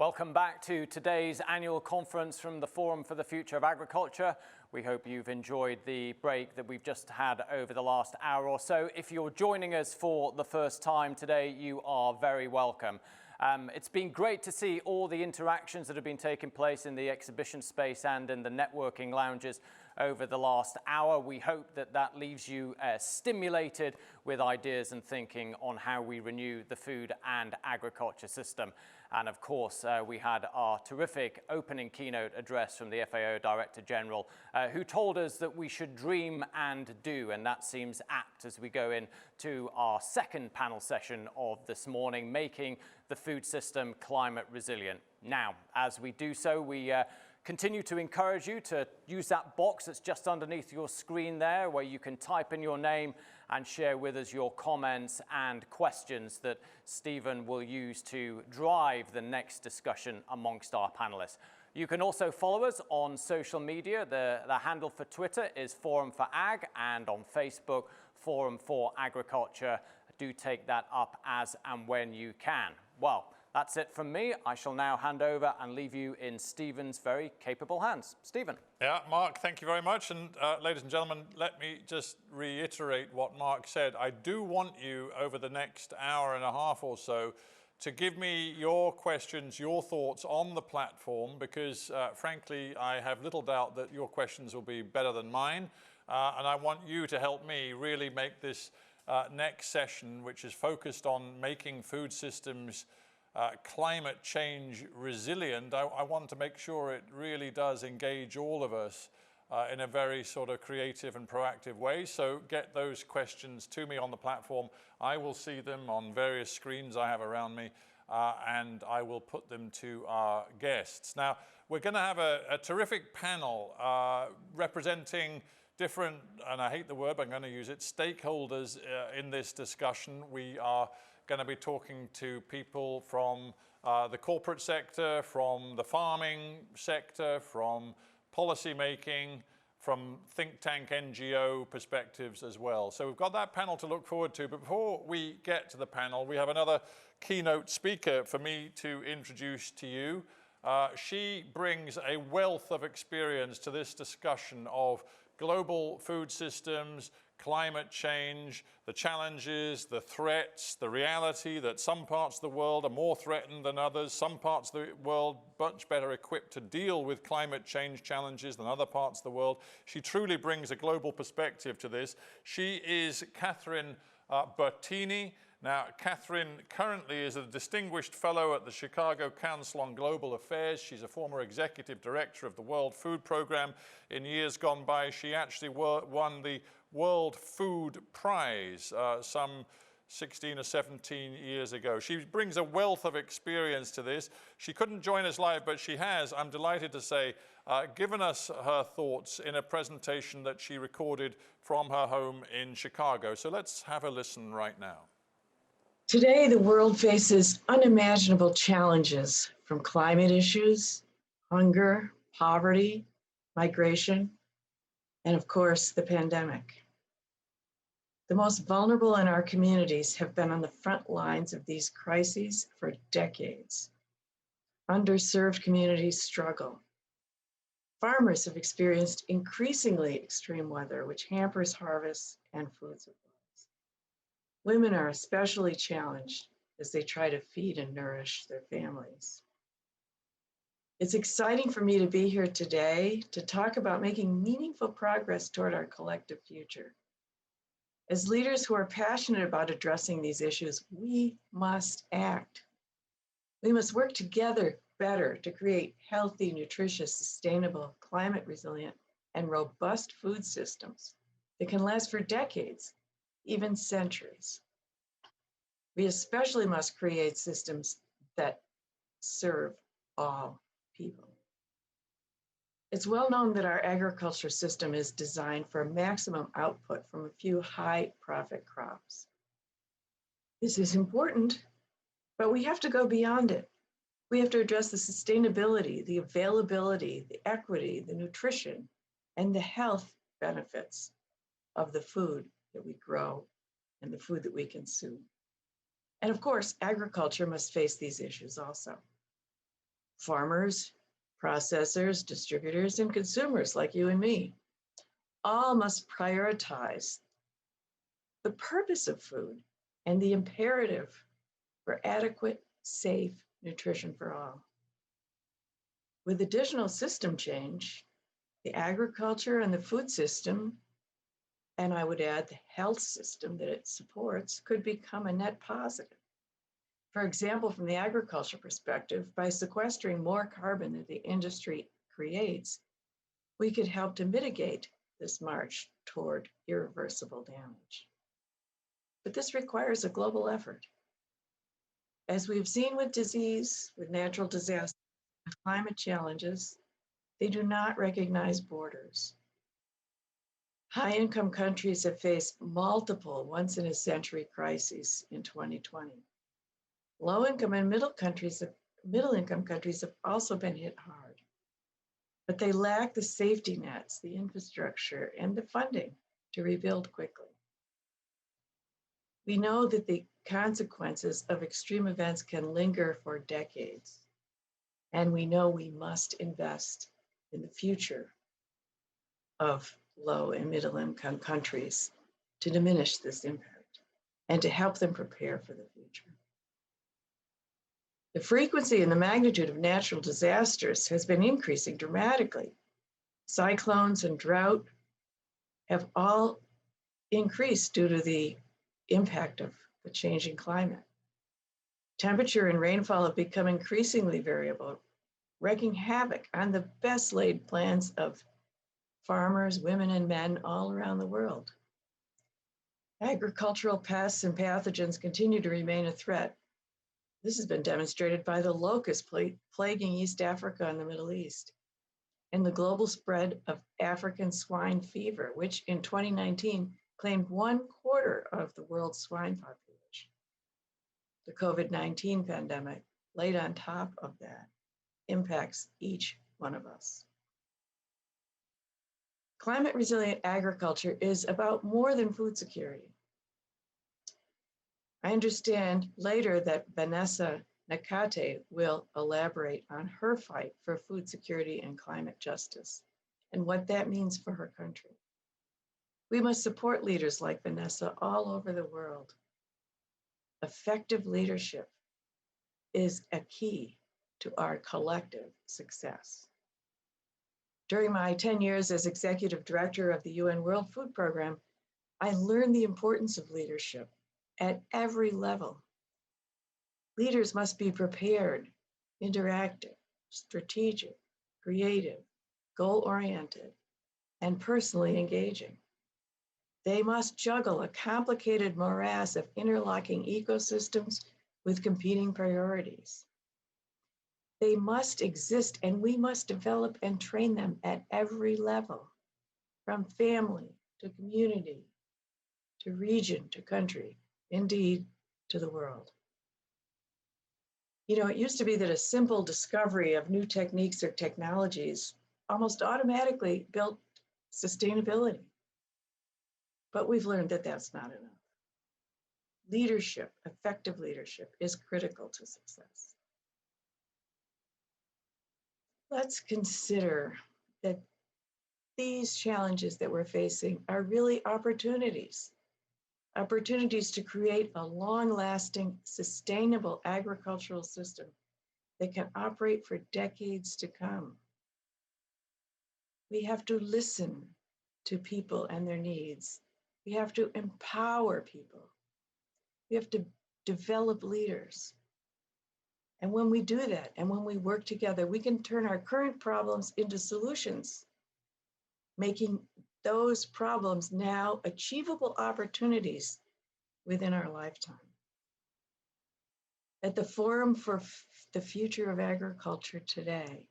Welcome back to today's annual conference from the Forum for the Future of Agriculture. We hope you've enjoyed the break that we've just had over the last hour or so. If you're joining us for the first time today, you are very welcome. It's been great to see all the interactions that have been taking place in the exhibition space and in the networking lounges over the last hour. We hope that that leaves you stimulated with ideas and thinking on how we renew the food and agriculture system. And of course, we had our terrific opening keynote address from the FAO Director General, who told us that we should dream and do, and that seems apt as we go into our second panel session of this morning, making the food system climate resilient. Now, as we do so, we continue to encourage you to use that box that's just underneath your screen there, where you can type in your name and share with us your comments and questions that Stephen will use to drive the next discussion amongst our panelists. You can also follow us on social media. The handle for Twitter is Forum for Ag, and on Facebook, Forum for Agriculture. Do take that up as and when you can. Well, that's it from me. I shall now hand over and leave you in Stephen's very capable hands. Stephen. Yeah, Mark, thank you very much. And ladies and gentlemen, let me just reiterate what Mark said. I do want you over the next hour and a half or so to give me your questions, your thoughts on the platform, because frankly, I have little doubt that your questions will be better than mine. And I want you to help me really make this next session, which is focused on making food systems climate change resilient. I want to make sure it really does engage all of us in a very sort of creative and proactive way. So get those questions to me on the platform. I will see them on various screens I have around me, and I will put them to our guests. Now, we're going to have a terrific panel representing different, and I hate the word, but I'm going to use it, stakeholders in this discussion. We are going to be talking to people from the corporate sector, from the farming sector, from policy making, from think tank NGO perspectives as well. So we've got that panel to look forward to. But before we get to the panel, we have another keynote speaker for me to introduce to you. She brings a wealth of experience to this discussion of global food systems, climate change, the challenges, the threats, the reality that some parts of the world are more threatened than others, some parts of the world much better equipped to deal with climate change challenges than other parts of the world. She truly brings a global perspective to this. She is Catherine Bertini. Now, Catherine currently is a distinguished fellow at the Chicago Council on Global Affairs. She's a former executive director of the World Food Program. In years gone by, she actually won the World Food Prize some 16 or 17 years ago. She brings a wealth of experience to this. She couldn't join us live, but she has, I'm delighted to say, given us her thoughts in a presentation that she recorded from her home in Chicago. So let's have a listen right now. Today, the world faces unimaginable challenges, from climate issues, hunger, poverty, migration, and of course, the pandemic. The most vulnerable in our communities have been on the front lines of these crises for decades. Underserved communities struggle. Farmers have experienced increasingly extreme weather, which hampers harvests and food supplies. Women are especially challenged as they try to feed and nourish their families. It's exciting for me to be here today to talk about making meaningful progress toward our collective future. As leaders who are passionate about addressing these issues, we must act. We must work together better to create healthy, nutritious, sustainable, climate resilient, and robust food systems that can last for decades, even centuries. We especially must create systems that serve all people. It's well known that our agriculture system is designed for maximum output from a few high profit crops. This is important, but we have to go beyond it. We have to address the sustainability, the availability, the equity, the nutrition, and the health benefits of the food that we grow and the food that we consume. And of course, agriculture must face these issues also. Farmers, processors, distributors, and consumers like you and me all must prioritize the purpose of food and the imperative for adequate, safe nutrition for all. With additional system change, the agriculture and the food system, and I would add the health system that it supports, could become a net positive. For example, from the agriculture perspective, by sequestering more carbon that the industry creates, we could help to mitigate this march toward irreversible damage. But this requires a global effort. As we've seen with disease, with natural disasters, with climate challenges, they do not recognize borders. High-income countries have faced multiple once-in-a-century crises in 2020. Low-income and middle-income countries have also been hit hard, but they lack the safety nets, the infrastructure, and the funding to rebuild quickly. We know that the consequences of extreme events can linger for decades, and we know we must invest in the future of low and middle income countries to diminish this impact and to help them prepare for the future. The frequency and the magnitude of natural disasters has been increasing dramatically. Cyclones and drought have all increased due to the impact of the changing climate. Temperature and rainfall have become increasingly variable, wreaking havoc on the best laid plans of farmers, women, and men all around the world. Agricultural pests and pathogens continue to remain a threat. This has been demonstrated by the locust plaguing East Africa and the Middle East, and the global spread of African swine fever, which in 2019 claimed 1/4 of the world's swine population. The COVID-19 pandemic, laid on top of that, impacts each one of us. Climate resilient agriculture is about more than food security. I understand later that Vanessa Nakate will elaborate on her fight for food security and climate justice and what that means for her country. We must support leaders like Vanessa all over the world. Effective leadership is a key to our collective success. During my 10 years as executive director of the UN World Food Program, I learned the importance of leadership at every level. Leaders must be prepared, interactive, strategic, creative, goal-oriented, and personally engaging. They must juggle a complicated morass of interlocking ecosystems with competing priorities. They must exist, and we must develop and train them at every level, from family to community, to region, to country, indeed, to the world. You know, it used to be that a simple discovery of new techniques or technologies almost automatically built sustainability. But we've learned that that's not enough. Leadership, effective leadership, is critical to success. Let's consider that these challenges that we're facing are really opportunities to create a long-lasting, sustainable agricultural system that can operate for decades to come. We have to listen to people and their needs. We have to empower people. We have to develop leaders. And when we do that, and when we work together, we can turn our current problems into solutions, making those problems now achievable opportunities within our lifetime. At the Forum for the Future of Agriculture today,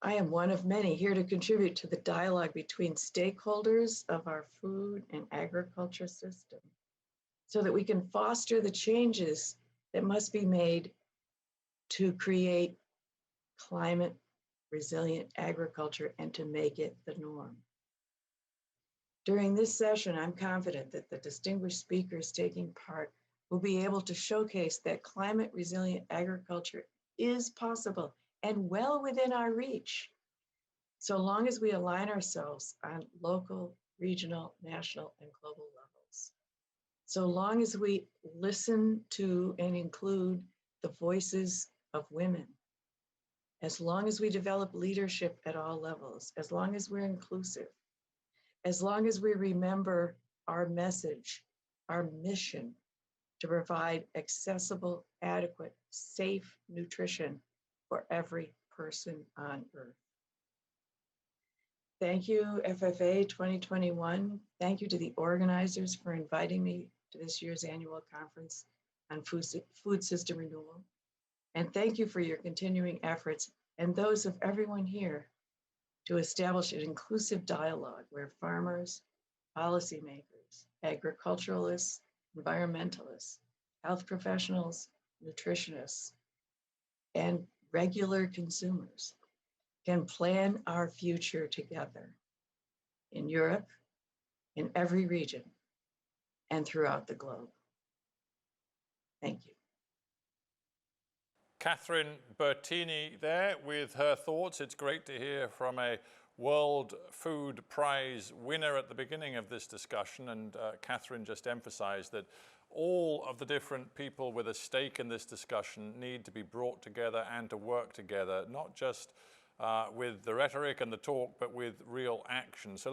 I am one of many here to contribute to the dialogue between stakeholders of our food and agriculture system so that we can foster the changes that must be made to create climate resilient agriculture and to make it the norm. During this session, I'm confident that the distinguished speakers taking part will be able to showcase that climate resilient agriculture is possible and well within our reach, so long as we align ourselves on local, regional, national, and global levels. So long as we listen to and include the voices of women, as long as we develop leadership at all levels, as long as we're inclusive, as long as we remember our message, our mission to provide accessible, adequate, safe nutrition for every person on Earth. Thank you, FFA 2021. Thank you to the organizers for inviting me to this year's annual conference on food system renewal. And thank you for your continuing efforts and those of everyone here to establish an inclusive dialogue where farmers, policymakers, agriculturalists, environmentalists, health professionals, nutritionists, and regular consumers can plan our future together in Europe, in every region, and throughout the globe. Thank you. Catherine Bertini there with her thoughts. It's great to hear from a World Food Prize winner at the beginning of this discussion, and Catherine just emphasized that all of the different people with a stake in this discussion need to be brought together and to work together, not just with the rhetoric and the talk, but with real action. So